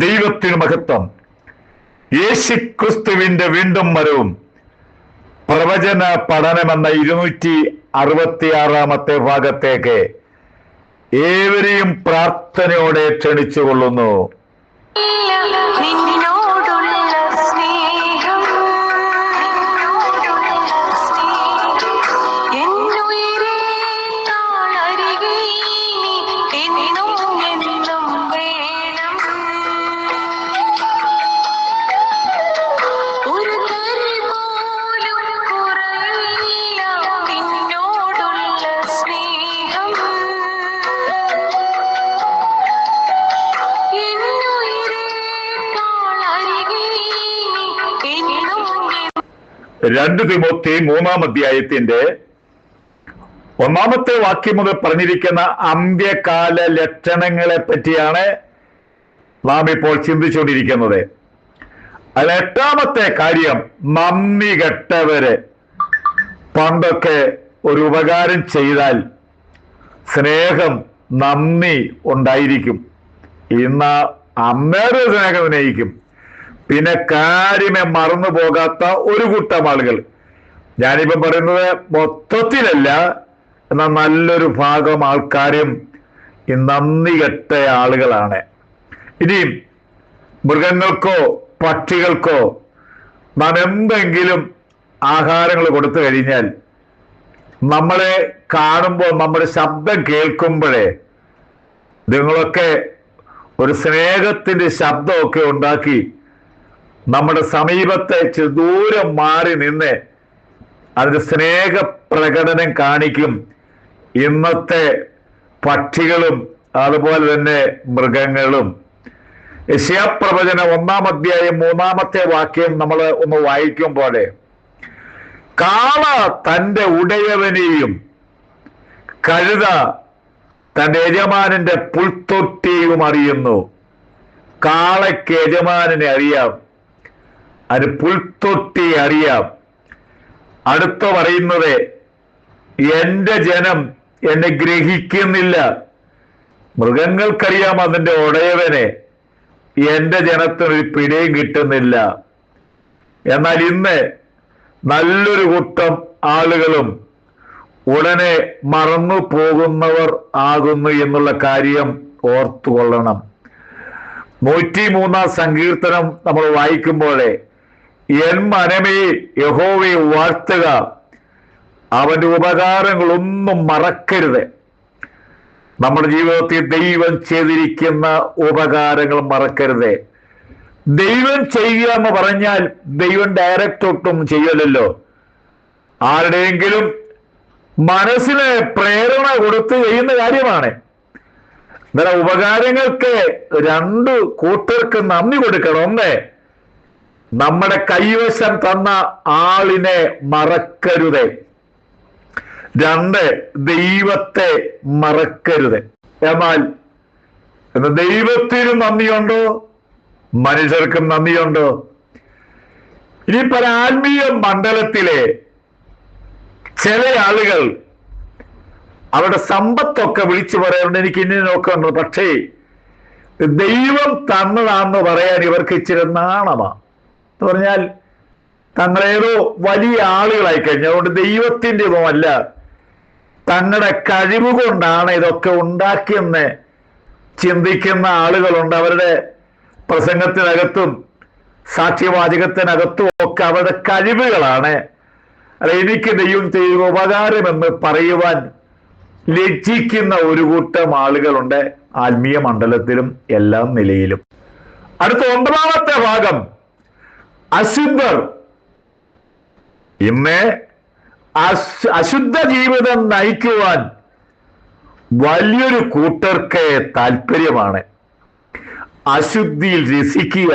ദൈവത്തിന് മഹത്വം. യേശുക്രിസ്തുവിന്റെ വീണ്ടും വരവും പ്രവചന പഠനമെന്ന 266 ഭാഗത്തേക്ക് ഏവരെയും പ്രാർത്ഥനയോടെ ക്ഷണിച്ചുകൊള്ളുന്നു. രണ്ട് തിമോത്തി 3-ാം അധ്യായത്തിന്റെ 1-ാമത്തെ വാക്യം മുതൽ പറഞ്ഞിരിക്കുന്ന അന്ത്യകാല ലക്ഷണങ്ങളെ പറ്റിയാണ് നാം ഇപ്പോൾ ചിന്തിച്ചുകൊണ്ടിരിക്കുന്നത്. അതിൽ 8-ാമത്തെ കാര്യം, നന്ദി കെട്ടവര്. പണ്ടൊക്കെ ഒരു ഉപകാരം ചെയ്താൽ സ്നേഹം, നന്ദി ഉണ്ടായിരിക്കും. ഇന്ന് അന്നേരം സ്നേഹം സ്നേഹിക്കും. പിന്നെ കാര്യമേ മറന്നു പോകാത്ത ഒരു കൂട്ടം ആളുകൾ, ഞാനിപ്പം പറയുന്നത് മൊത്തത്തിലല്ല, എന്നാൽ നല്ലൊരു ഭാഗം ആൾക്കാരും ഈ നന്ദി കെട്ട ആളുകളാണ്. ഇനിയും മൃഗങ്ങൾക്കോ പക്ഷികൾക്കോ നാം എന്തെങ്കിലും ആഹാരങ്ങൾ കൊടുത്തു കഴിഞ്ഞാൽ നമ്മളെ കാണുമ്പോൾ, നമ്മുടെ ശബ്ദം കേൾക്കുമ്പോഴേ നിങ്ങളൊക്കെ ഒരു സ്നേഹത്തിന്റെ ശബ്ദമൊക്കെ ഉണ്ടാക്കി നമ്മുടെ സമീപത്തെ ദൂരം മാറി നിന്ന് അതിന്റെ സ്നേഹ പ്രകടനം കാണിക്കും. ഇന്നത്തെ പക്ഷികളും അതുപോലെ തന്നെ മൃഗങ്ങളും. യെശയ്യാപ്രവചനം 1-ാം അധ്യായം 3-ാമത്തെ വാക്യം നമ്മൾ ഒന്ന് വായിക്കുമ്പോൾ, കാള തൻ്റെ ഉടയവനെയും കഴുത തൻ്റെ യജമാനന്റെ പുൽത്തൊട്ടിയും അറിയുന്നു. കാളയ്ക്ക് യജമാനനെ അറിയാം, അതിന് പുൽത്തൊട്ടി അറിയാം. അടുത്ത പറയുന്നത്, എന്റെ ജനം എന്നെ ഗ്രഹിക്കുന്നില്ല. മൃഗങ്ങൾക്കറിയാം അതിൻ്റെ ഉടയവനെ, എന്റെ ജനത്തിനൊരു പിടിയും കിട്ടുന്നില്ല. എന്നാൽ ഇന്ന് നല്ലൊരു കൂട്ടം ആളുകളും ഉടനെ മറന്നു പോകുന്നവർ ആകുന്നു എന്നുള്ള കാര്യം ഓർത്തുകൊള്ളണം. 103-ാം സങ്കീർത്തനം നമ്മൾ വായിക്കുമ്പോഴേ, എൻ മനമേ യഹോവയെ വാഴ്ത്തുക, അവന്റെ ഉപകാരങ്ങളൊന്നും മറക്കരുത്. നമ്മുടെ ജീവിതത്തിൽ ദൈവം ചെയ്തിരിക്കുന്ന ഉപകാരങ്ങൾ മറക്കരുത്. ദൈവം ചെയ്യുക എന്ന് പറഞ്ഞാൽ ദൈവം ഡയറക്റ്റ് ഒട്ടും ചെയ്യലല്ലോ. ആരുടെയെങ്കിലും മനസ്സിന് പ്രേരണ കൊടുത്ത് ചെയ്യുന്ന കാര്യമാണ്. എന്നാൽ ഉപകാരങ്ങൾക്ക് രണ്ട് കൂട്ടർക്ക് നന്ദി കൊടുക്കണം. ഒന്ന്, നമ്മുടെ കൈവശം തന്ന ആളിനെ മറക്കരുത്. രണ്ട്, ദൈവത്തെ മറക്കരുത്. എന്നാൽ ദൈവത്തിനും നന്ദിയുണ്ടോ, മനുഷ്യർക്കും നന്ദിയുണ്ടോ? ഇനി പല ആത്മീയ മണ്ഡലത്തിലെ ചില ആളുകൾ അവരുടെ സമ്പത്തൊക്കെ വിളിച്ചു പറയാറുണ്ട്, എനിക്ക് ഇന്ന നോക്കുന്നുണ്ട്. പക്ഷേ ദൈവം തന്നതാണെന്ന് പറയാൻ ഇവർക്ക് ഇച്ചിരി നാണമാ. എന്ന് പറഞ്ഞാൽ തങ്ങളേതോ വലിയ ആളുകളായി കഴിഞ്ഞു. അതുകൊണ്ട് ദൈവത്തിൻ്റെതുമല്ല, തങ്ങളുടെ കഴിവ് കൊണ്ടാണ് ഇതൊക്കെ ഉണ്ടാക്കിയെന്ന് ചിന്തിക്കുന്ന ആളുകളുണ്ട്. അവരുടെ പ്രസംഗത്തിനകത്തും സാക്ഷ്യവാചകത്തിനകത്തും ഒക്കെ അവരുടെ കഴിവുകളാണ്, അല്ല എനിക്ക് ദൈവം ചെയ്ത ഉപകാരമെന്ന് പറയുവാൻ ലജ്ജിക്കുന്ന ഒരു കൂട്ടം ആളുകളുണ്ട് ആത്മീയ മണ്ഡലത്തിലും എല്ലാ നിലയിലും. അടുത്ത 9-ാമത്തെ ഭാഗം, അശുദ്ധർ. ഇന്ന് അശുദ്ധ ജീവിതം നയിക്കുവാൻ വലിയൊരു കൂട്ടർക്ക് താല്പര്യമാണ്. അശുദ്ധിയിൽ രസിക്കുക,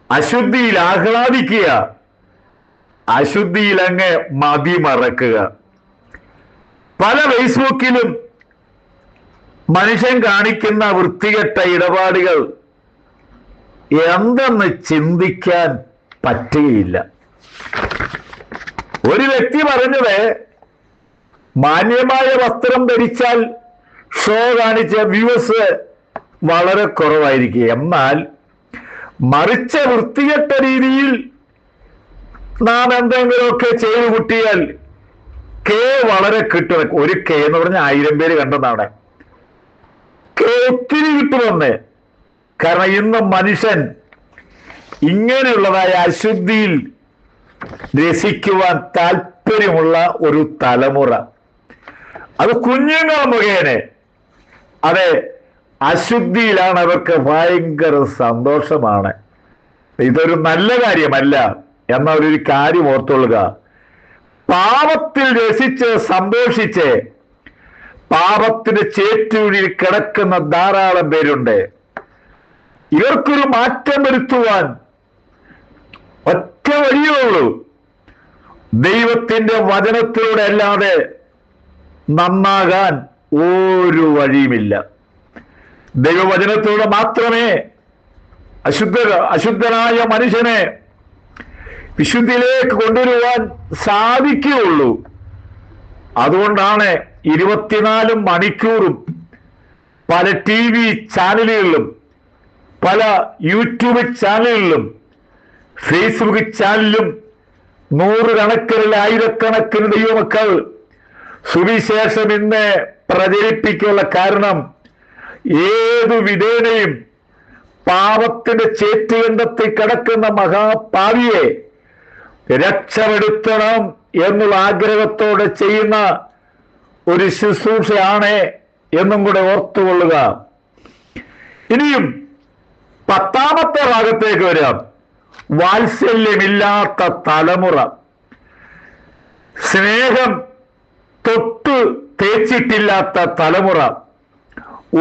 അശുദ്ധിയിൽ ആഹ്ലാദിക്കുക, അശുദ്ധിയിൽ അങ്ങ് മതിമറക്കുക. പല ഫേസ്ബുക്കിലും മനുഷ്യൻ കാണിക്കുന്ന വൃത്തികെട്ട ഇടപാടുകൾ എന്തെന്ന് ചിന്തിക്കാൻ പറ്റുകയില്ല. ഒരു വ്യക്തി പറഞ്ഞത്, മാന്യമായ വസ്ത്രം ധരിച്ചാൽ ഷോ കാണിച്ച വ്യൂസ് വളരെ കുറവായിരിക്കും. എന്നാൽ മറിച്ച വൃത്തികെട്ട രീതിയിൽ നാം എന്തെങ്കിലുമൊക്കെ ചെയ്തു കൂട്ടിയാൽ കെ വളരെ കിട്ടും. ഒരു കെ എന്ന് പറഞ്ഞാൽ 1000 പേര് കണ്ടെന്നാണ്. കെ ഒത്തിരി കിട്ടുമെന്ന്. കാരണം ഇന്ന് മനുഷ്യൻ ഇങ്ങനെയുള്ളതായ അശുദ്ധിയിൽ രസിക്കുവാൻ താല്പര്യമുള്ള ഒരു തലമുറ, അത് കുഞ്ഞുങ്ങൾ മുഖേന, അതെ, അശുദ്ധിയിലാണ് അവർക്ക് ഭയങ്കര സന്തോഷമാണ്. ഇതൊരു നല്ല കാര്യമല്ല എന്നൊരു കാര്യം ഓർത്തുകൊള്ളുക. പാപത്തിൽ രസിച്ച് സന്തോഷിച്ച് പാപത്തിന്റെ ചേറ്റുകുഴിയിൽ കിടക്കുന്ന ധാരാളം പേരുണ്ട്. ഇവർക്കൊരു മാറ്റം വരുത്തുവാൻ ഒറ്റ വഴിയേ ഉള്ളൂ. ദൈവത്തിന്റെ വചനത്തിലൂടെ അല്ലാതെ നന്നാകാൻ ഒരു വഴിയുമില്ല. ദൈവവചനത്തിലൂടെ മാത്രമേ അശുദ്ധനായ മനുഷ്യനെ വിശുദ്ധിയിലേക്ക് കൊണ്ടുവരുവാൻ സാധിക്കുകയുള്ളൂ. അതുകൊണ്ടാണ് 24 മണിക്കൂറും പല TV ചാനലുകളിലും, പല യൂട്യൂബ് ചാനലുകളിലും, ഫേസ്ബുക്ക് ചാനലിലും നൂറുകണക്കിന് ആയിരക്കണക്കിന് ദൈവമക്കൾ സുവിശേഷം ഇന്ന് പ്രചരിപ്പിക്കാനുള്ള കാരണം ഏതു വിധേനയും പാപത്തിന്റെ ചേറ്റുകണ്ടത്തിൽ കിടക്കുന്ന മഹാപാവിയെ രക്ഷപ്പെടുത്തണം എന്നുള്ള ആഗ്രഹത്തോടെ ചെയ്യുന്ന ഒരു ശുശ്രൂഷയാണ് എന്നും കൂടെ ഓർത്തുകൊള്ളുക. ഇനിയും 10ാമത്തെ ഭാഗത്തേക്ക് വരാം. വാത്സല്യമില്ലാത്ത തലമുറ. സ്നേഹം തൊട്ട് തേച്ചിട്ടില്ലാത്ത തലമുറ.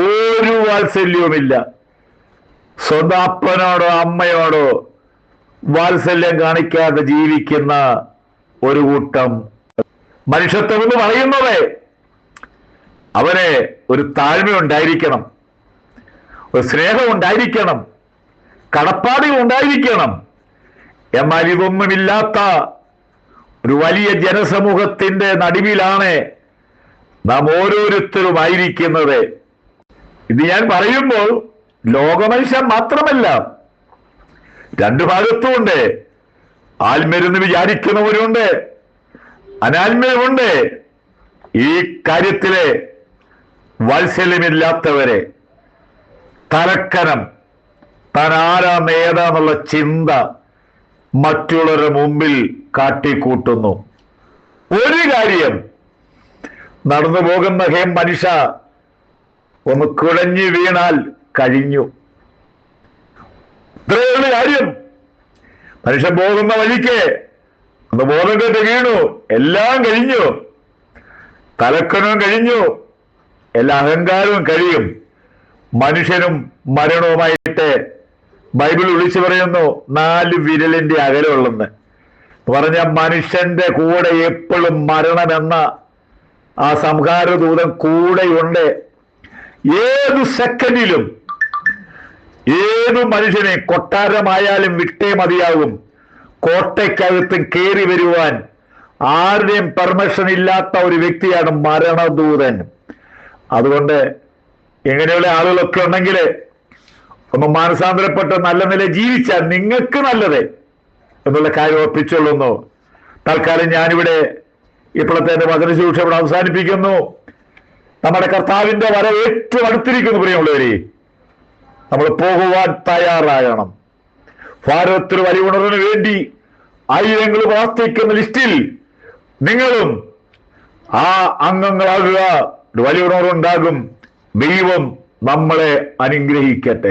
ഒരു വാത്സല്യവുമില്ല. സ്വന്തം അപ്പനോടോ അമ്മയോടോ വാത്സല്യം കാണിക്കാതെ ജീവിക്കുന്ന ഒരു കൂട്ടം മനുഷ്യത്വം എന്ന് പറയുന്നത് അവന് ഒരു താഴ്മ ഉണ്ടായിരിക്കണം, ഒരു സ്നേഹം ഉണ്ടായിരിക്കണം, കടപ്പാടുകൾ ഉണ്ടായിരിക്കണം. എന്നാൽ ഇതൊന്നുമില്ലാത്ത ഒരു വലിയ ജനസമൂഹത്തിന്റെ നടുവിലാണ് നാം ഓരോരുത്തരും ആയിരിക്കുന്നത്. ഇത് ഞാൻ പറയുമ്പോൾ ലോകമനുഷ്യൻ മാത്രമല്ല, രണ്ടു ഭാഗത്തുമുണ്ട്. ആത്മീയരെന്ന് വിചാരിക്കുന്നവരുണ്ട്, അനാത്മീയരുണ്ട്. ഈ കാര്യത്തിലെ വാത്സല്യമില്ലാത്തവരെ തലക്കനം, താൻ ആരാന്ന് ഏതാന്നുള്ള ചിന്ത മറ്റുള്ളവരുടെ മുമ്പിൽ കാട്ടിക്കൂട്ടുന്നു. ഒരു കാര്യം, നടന്നു പോകുന്ന മനുഷ്യ ഒന്ന് കുഴഞ്ഞു വീണാൽ കഴിഞ്ഞു. ഇത്രയുള്ള കാര്യം. മനുഷ്യൻ പോകുന്ന വഴിക്ക് ഒന്ന് ബോധം കെട്ട് വീണു, എല്ലാം കഴിഞ്ഞു. തലക്കനവും കഴിഞ്ഞു, എല്ലാ അഹങ്കാരവും കഴിയും. മനുഷ്യനും മരണവുമായിട്ട് ബൈബിൾ വിളിച്ചു പറയുന്നു 4 വിരലിന്റെ അകലമുള്ളെന്ന്. പറഞ്ഞ മനുഷ്യന്റെ കൂടെ എപ്പോഴും മരണമെന്ന ആ സംഹാരദൂതൻ കൂടെയുണ്ട്. ഏതു സെക്കൻഡിലും ഏതു മനുഷ്യനെ, കൊട്ടാരമായാലും വിട്ടേ മതിയാകും. കോട്ടയ്ക്കകത്തും കയറി വരുവാൻ ആരുടെയും പെർമിഷൻ ഇല്ലാത്ത ഒരു വ്യക്തിയാണ് മരണദൂതൻ. അതുകൊണ്ട് ഇങ്ങനെയുള്ള ആളുകളൊക്കെ ഉണ്ടെങ്കിൽ ഒന്ന് മാനസാന്തരപ്പെട്ട് നല്ല നില ജീവിച്ചാൽ നിങ്ങൾക്ക് നല്ലത് എന്നുള്ള കാര്യം ഉറപ്പിച്ചുകൊള്ളുന്നു. തൽക്കാലം ഞാനിവിടെ ഇപ്പോഴത്തെ എന്റെ വചനശുശ്രൂഷ ഇവിടെ അവസാനിപ്പിക്കുന്നു. നമ്മുടെ കർത്താവിന്റെ വരവ് ഏറ്റവും അടുത്തിരിക്കുന്നു. പ്രിയമുള്ളവരെ, നമ്മൾ പോകുവാൻ തയ്യാറാകണം. ഭാരതത്തിന് വലിയ ഉണർവിന് വേണ്ടി ആയിരങ്ങൾ പ്രാർത്ഥിക്കുന്ന ലിസ്റ്റിൽ നിങ്ങളും ആ അംഗങ്ങളാകുക. വലിയ ഉണർവുണ്ടാകും. ദൈവം നമ്മളെ അനുഗ്രഹിക്കട്ടെ.